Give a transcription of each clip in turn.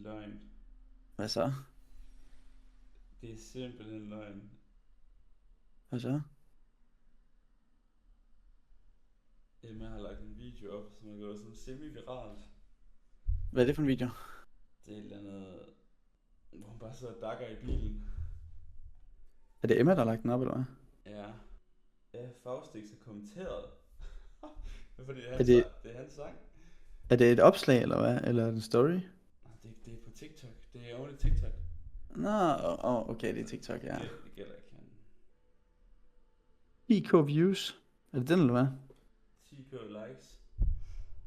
løgn. Hvad så? Det er simpelthen løgn. Hvad så? Emma har lagt en video op, som er gået sådan semi-viralt. Hvad er det for en video? Det er et eller andet, hvor hun bare sidder og dakker i bilen. Er det Emma, der har lagt den op, eller hvad? Ja. Ja, Faustix har kommenteret. Fordi Er det, det er hans sang. er det et opslag, eller hvad? Eller er det en story? Det er på TikTok. Det er only TikTok. Nå, okay, det er TikTok, ja. Det gælder ikke han. IK views. Er det den, eller hvad? 10k likes.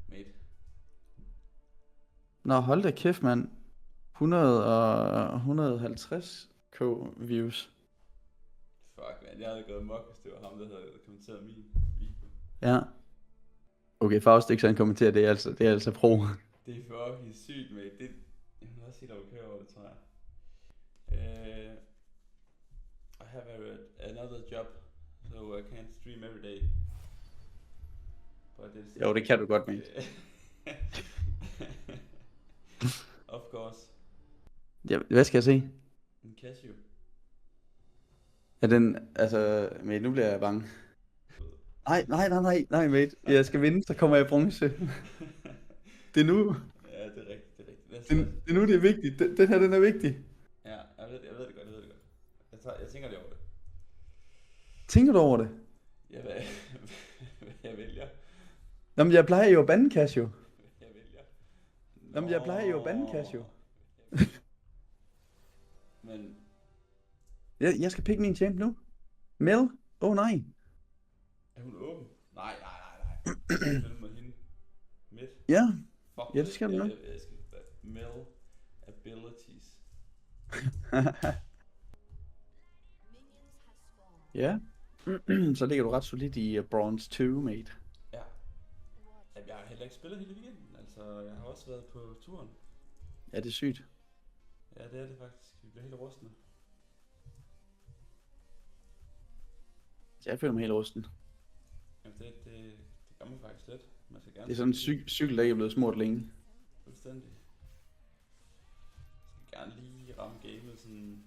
Mate. Nå, hold da kæft, mand. 150k views. Fuck, man. Jeg havde gået mok, hvis det var ham, der havde kommenteret min video. Ja. Okay, Faustix han kommenterer, det er altså pro. Det er fucking sygt, mate. Jeg har også helt okay over det, tror jeg. I have another job, so I can't stream every day. But it's... Jo, det kan du godt, mate. Of course. Ja, hvad skal jeg se? En Casio. Er den, altså, mate, nu bliver jeg bange. Nej, mate. Jeg skal vinde, så kommer jeg i bronze. Det er nu. Ja, det er rigtigt. Det er nu, det er vigtigt. Den her, den er vigtig. Ja, jeg ved det godt. Jeg tænker lige over det. Tænker du over det? Ja, hvad jeg vælger. Jamen, jeg plejer jo at bande Casio. Jeg vælger. Jamen, jeg plejer jo at bande Casio. Men Jeg skal pikke min champ nu. Mel? Nej. er hun åben? Nej. Spil med hende. Midt. Ja, Fuck, ja, det skal du nok. Jeg skal Mel abilities. Ja. Så ligger du ret solidt i bronze 2, mate. Ja. Jamen, jeg har heller ikke spillet hele weekenden. Altså, jeg har også været på turen. Ja, det er sygt. Ja, det er det faktisk. Vi bliver helt rustne. Jeg føler mig helt rusten. Jamen, det gør man faktisk lidt. Man skal gerne... Det er sådan en cykel, der ikke er blevet smurt længe. Fuldstændig. Jeg skal gerne lige ramme gamet sådan en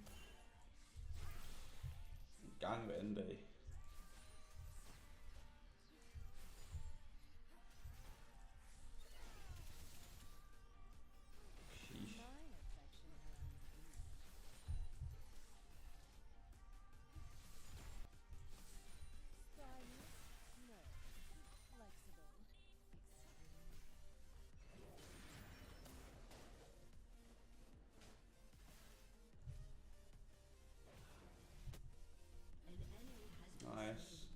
gang hver anden dag. Sheesh. Nice.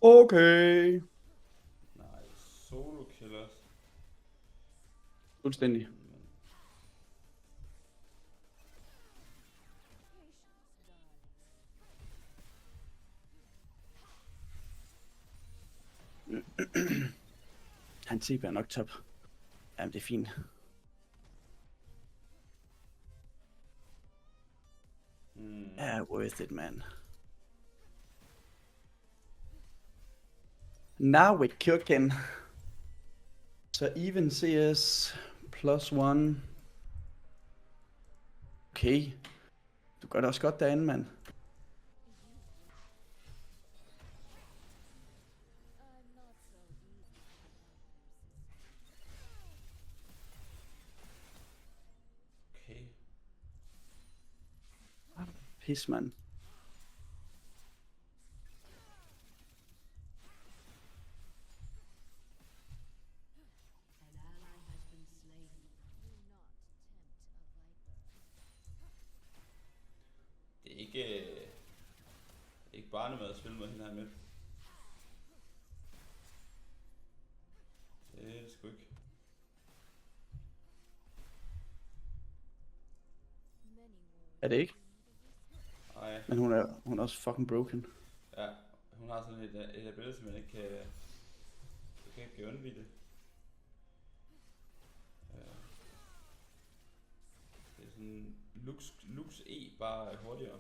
Okay. Nice. Solo killers. Fuldstændig. Han TP er nok top. Jamen, det er fint. Ja, worth it, man. Now we're cooking. Så even CS +1. Okay. Du gør det også godt derinde, mand. Okay. Pis, mand. barnemad at spille med hende her midt. Det er det sgu ikke. Er det ikke? Nej. Men hun er også fucking broken. Ja, hun har sådan et ability, man ikke kan... Du kan ikke undvige det. Det er sådan Lux E, bare hurtigere.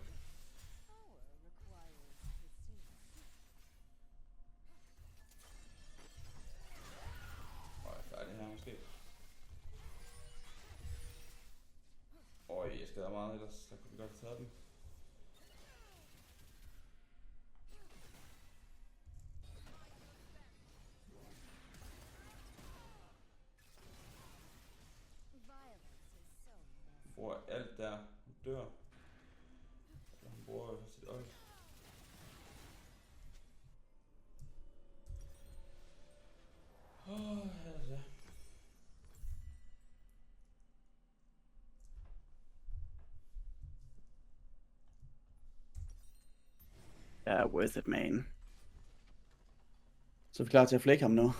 Færdig her måske. Jeg skal da meget ellers, så kunne vi godt have taget den. Hun bruger alt der, hun dør. Eller hun bruger sit ult. Altså. Ja, worth it, man. Så er vi klar til at flække ham nu.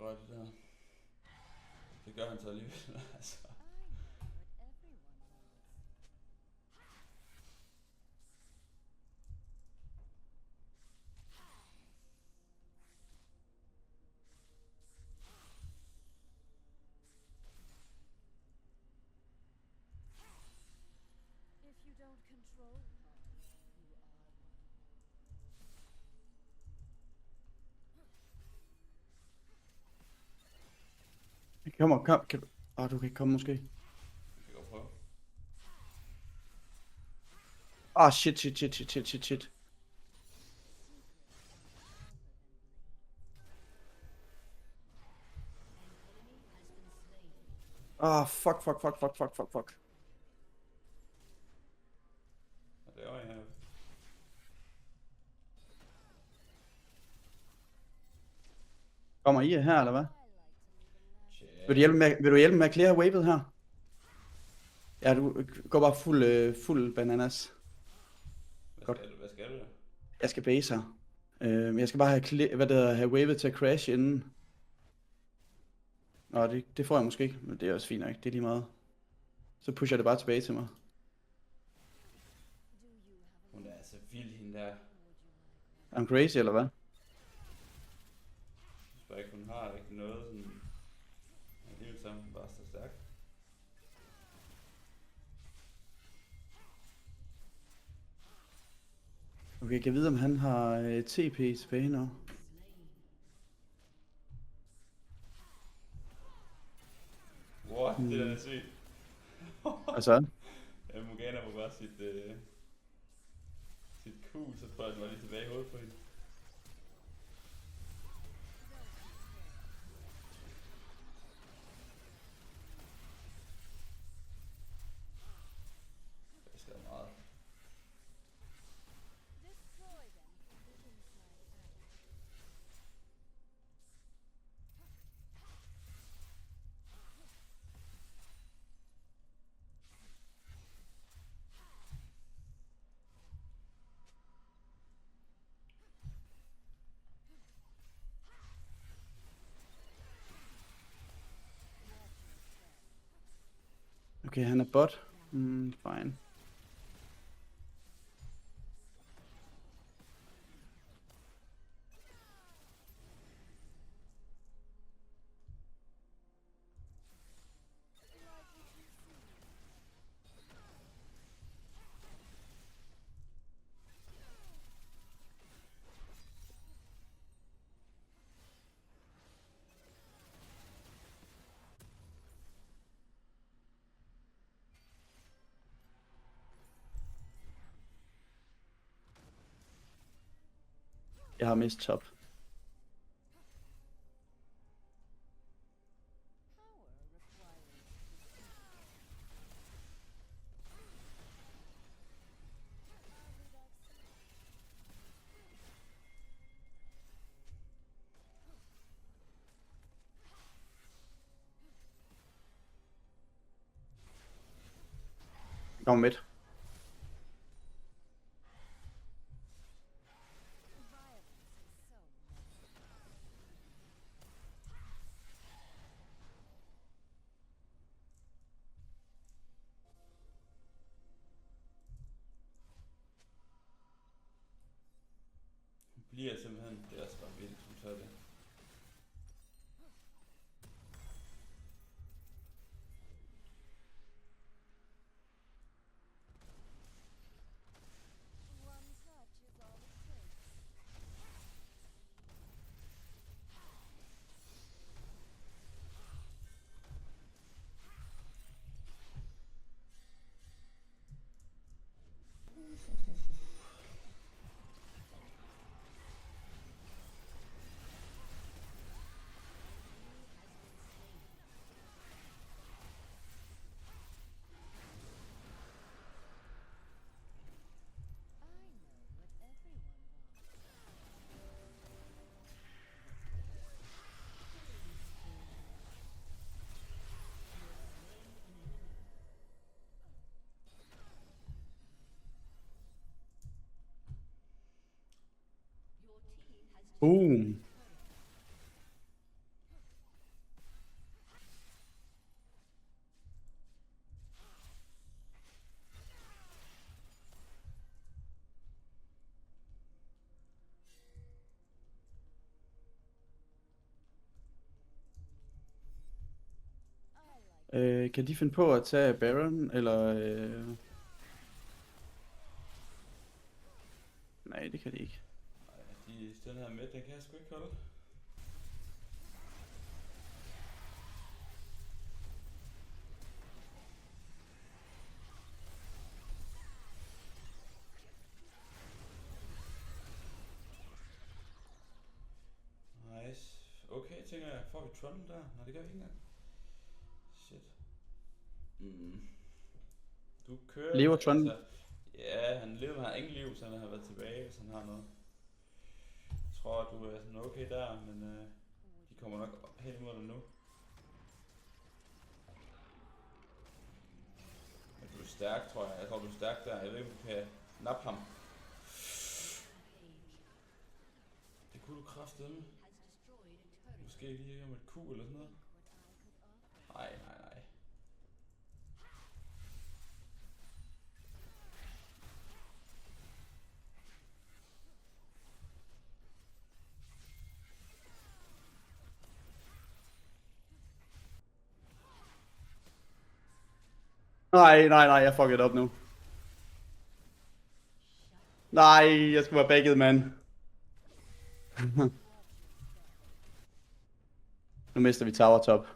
Røg det der. Det gør han så alligevel, altså. Kom. Kan du... du kan ikke komme måske. Jeg kan godt prøve. Shit. Fuck. Hvad laver jeg her? Kommer I her, eller hvad? Tja. Vil du hjælpe med at clear wavet her? Ja, du går bare fuld bananas. Hvad skal du? Jeg skal base her. Jeg skal bare have wavet til at crash inden. Nå, det får jeg måske ikke, men det er også fint nok. Det er lige meget. Så pusher jeg det bare tilbage til mig. Hun er altså vild, hende der. Er hun crazy, eller hvad? Jeg synes bare ikke, hun har ikke noget sådan... Alligevel sammen bare så stærkt. Okay, jeg kan vide, om han har TP tilbage nu. What? Det er da sygt. Hvad så? Morgana må bare sit Q, så tror jeg, den var lige tilbage i hovedet på hende. Det skal meget. Okay, han er bot. Fine. Jeg har mistet top. Kom midt. Boom. Kan de finde på at tage Baron, eller... Nej, det kan de ikke. Den her med, den kan jeg sgu ikke holde. Nice. Okay, tænker jeg. Får vi Tron der? Nej, det gør vi ikke engang. Shit. Du kører... Lever Tron? Altså, ja, han lever, han har ingen liv, så han har været tilbage, hvis han har noget. Jeg tror, at du er sådan okay der, men de kommer nok hen imod dig nu. Men du er stærk, tror jeg. Jeg tror, du er stærk der. Jeg ved ikke, om du kan nappe ham. Det kunne du kraftedeme. Måske lige om et Q eller sådan noget. Nej. Nej, jeg fucked op nu. Nej, jeg skulle være backet, mand. Nu mister vi tower top.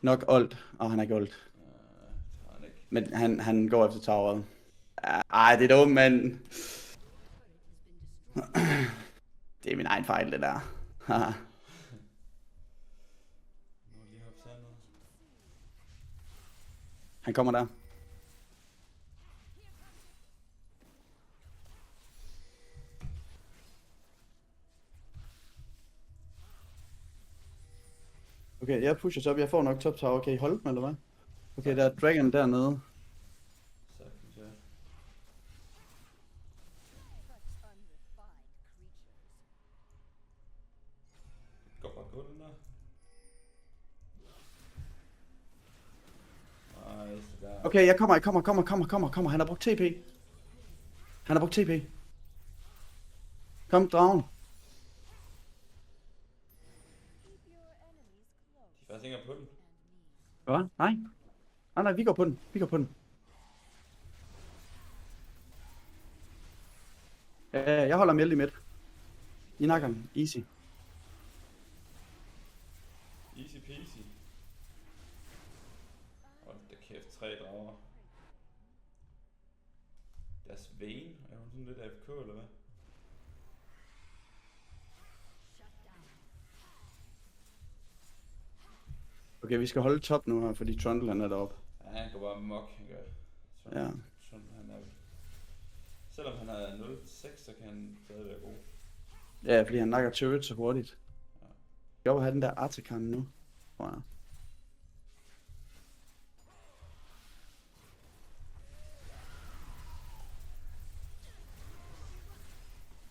Nok old. Han er ikke old. Han ikke. Men han går efter toweret. Ej, det er dumt, mand. Det er min egen fejl, det der. Han kommer der. Okay, jeg pusher top. Jeg får nok top tower. Kan I holde dem, eller hvad? Okay, der er dragon dernede. Sagtens, ja. Går bare gå den der. Nice, der. Okay, jeg kommer. Han har brugt TP. Kom, dragen. De faktisk ikke på den. Hvad? Nej, vi går på den. Ja, jeg holder Melde i midt. I nakker den. Easy. Easy peasy. Hold da kæft, 3 drager. Deres Vayne, er hun sådan lidt AFK eller hvad? Okay, vi skal holde top nu her, fordi Trundle han er deroppe. Ja, han går bare mok, han gør. Ja. Sådan, han er... Selvom han er 0-6, så kan han stadig være god. Ja, fordi han nakker turret så hurtigt. Ja. Jeg vil have den der Artican nu. Wow.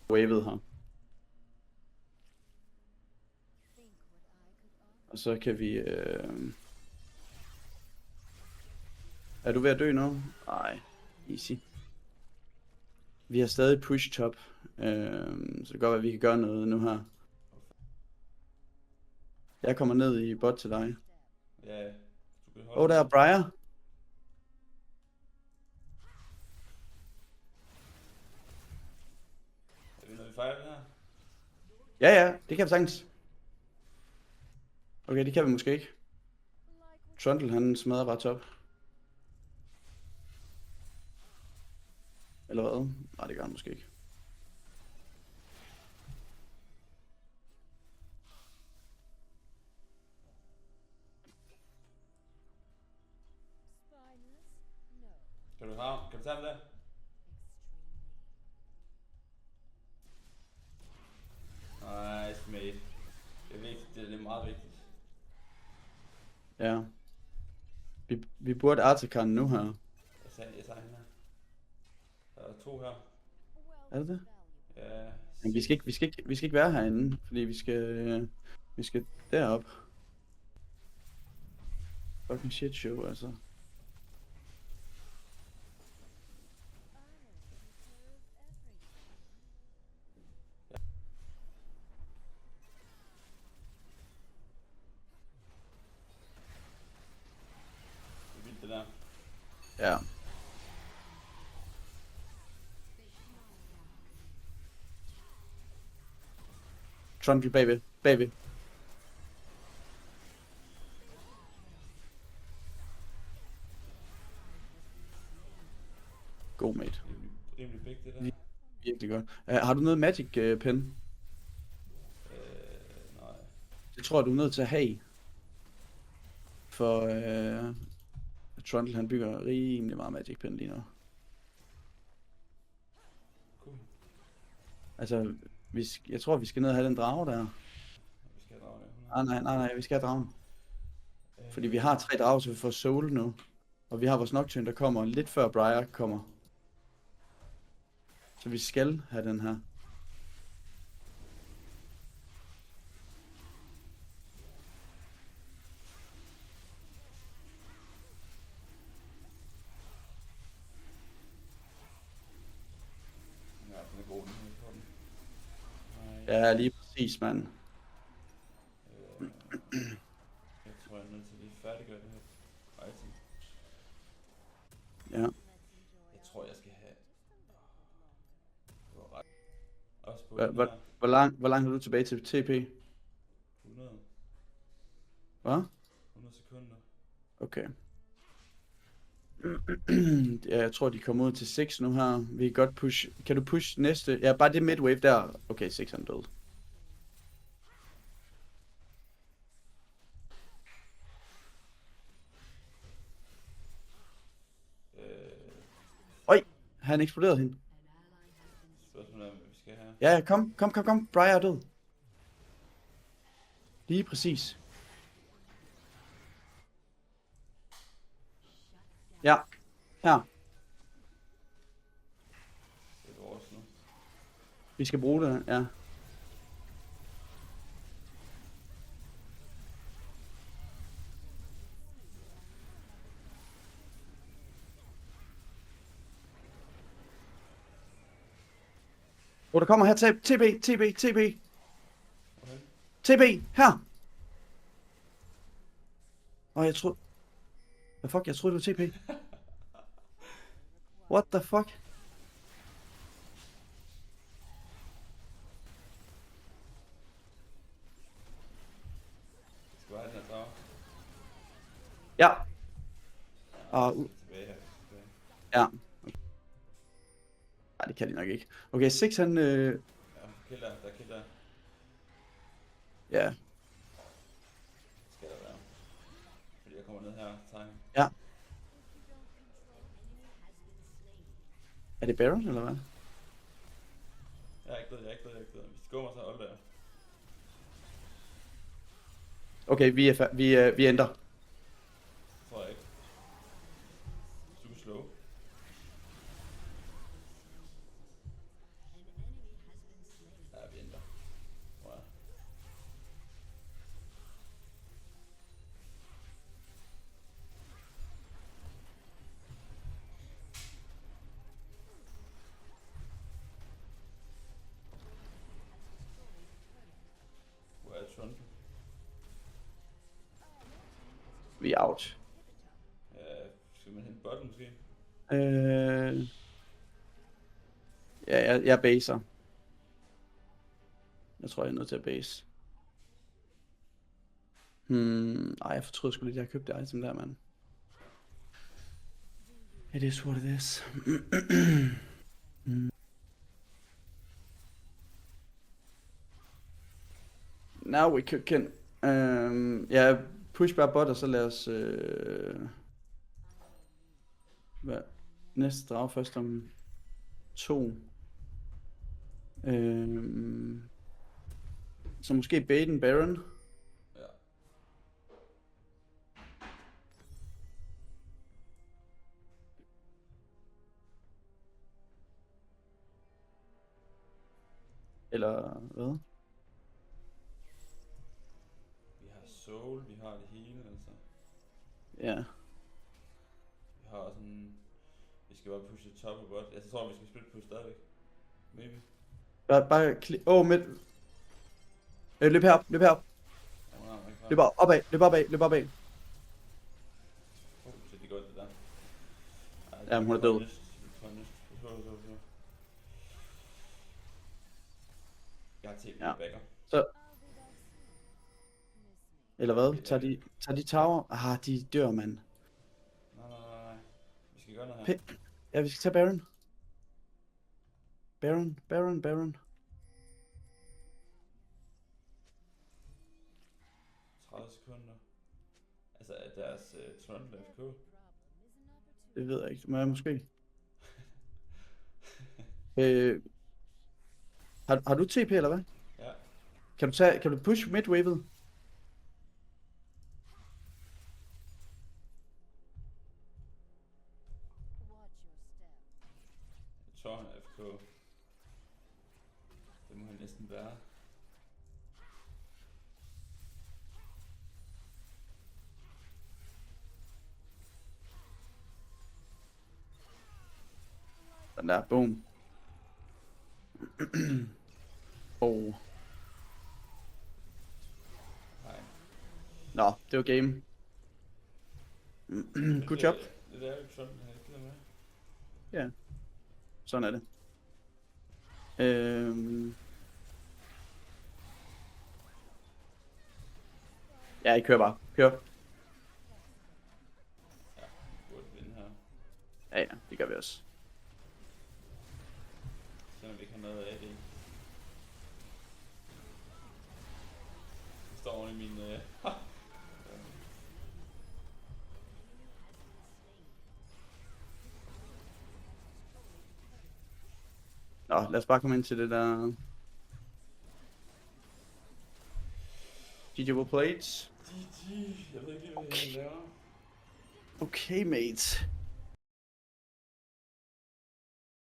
Wavet her. Og så kan vi... Er du ved at dø nu? Nej, easy. Vi har stadig push top. Så det kan godt være, at vi kan gøre noget nu her. Jeg kommer ned i bot til dig. Ja, du kan holde. Der er Briar. Er vi noget i fejl her? Ja, det kan vi sagtens. Okay, det kan vi måske ikke. Trundle, han smadrer bare top. Eller hvad? Nej, det gør han måske ikke. Kan du tage den der? Nice, mate. Det er vigtigt, det er meget vigtigt. Ja. Vi burde Artican nu her. Jeg tager hende her. Der er 2 her. Er det det? Ja, Men vi skal ikke være herinde, fordi vi skal derop. Fucking shit show, altså. Det er vildt det der. Ja. Trundle bagved. God mate. Rimelig big det der. Virkelig godt. Har du noget magic pen? Nej. Det tror jeg, du er nødt til at have. For Trundle han bygger rimelig meget magic pen lige nu. Cool. Altså, jeg tror, vi skal ned og have den drage der. Vi skal have dragen. Nej, vi skal have dragen. Fordi vi har 3 drager, så vi får soul nu. Og vi har vores Nocturne, der kommer lidt før Briar kommer. Så vi skal have den her. Ja, den er god, den her på den. Ja, lige præcis, mand. Jeg tror, jeg er nødt til at lige færdiggøre det her item. Ja. Jeg tror, jeg skal have... Du har ret. Også på den her. Hvor langt er du tilbage til TP? 100. Hvad? 100 sekunder. Okay. Ja, jeg tror, de kommer ud til 6 nu her. Vi kan godt push. Kan du push næste? Ja, bare det midwave der. Okay, 6 er død. Øj, han eksploderede hende. Spørgsmålet er, hvad vi skal have. Ja, kom. Briar er død. Lige præcis. Ja, her. Det er vores nu. Vi skal bruge det, ja. Der kommer her TP. Okay. TP, her. Jeg troede... Hvad fuck, jeg troede det var TP. What the fuck? Skal du have den her drag? Ja. Tilbage her. Tilbage. Ja. Nej, det kan de nok ikke. Okay, 6 han... Ja, killer. Der er killer. Ja. Skal der være. Fordi jeg kommer ned her. Tegn. Ja. Er det Baron, eller hvad? Jeg er ikke død. Hvis de går mig, så holder jeg. Okay, vi ændrer. Tror jeg ikke. Super slow. Ja, vi ændrer. Tror jeg. Hvor er Trundle? Vi er out. Skal man hente botten måske? Ja, jeg baser. Jeg tror, jeg er nødt til at base. Ej, jeg fortryder sgu lidt, at jeg købte det item der, mand. It is what it is. Now we cooking. Ja, push bare bot, og så lad os... næste drag først om 2. Så måske bait en Baron. Ja. Eller hvad? Vi har soul, vi har det hele, altså. Ja. Vi har sådan... Vi skal bare pushe top og bot. Jeg tror, vi skal split push stadigvæk. Maybe. Bare midt. Løb herop, løb herop. Ja, man har ikke Løb opad, løb opad, løb opad. Så det går det der. Ej, Ja, hun er død. Jeg har TP Ja. backer. Så. Eller hvad? Tager de tower? Ah, de dør, mand. Nej. Vi skal gøre noget her. Ja, vi skal tage Baron. Baron. 30 sekunder. Altså, er deres Trundle FK? Det ved jeg ikke. Men måske. Har du TP, eller hvad? Ja. Kan du push midwavet? Jeg tror, han er FK. Det må han næsten være. Den der, boom. Oh. Nej. Nå, det var game. Good job. Det er jo Trundle, han ikke med. Ja. Sådan er det. Ja, I kører bare. Kør. Ja, vi burde vinde her. Ja, det gør vi også. Selvom vi ikke har noget af det. Det står oven i min... Nå, lad os bare komme ind til det der... GG will plates. GG. Jeg ved ikke, hvad jeg laver. Okay, mates.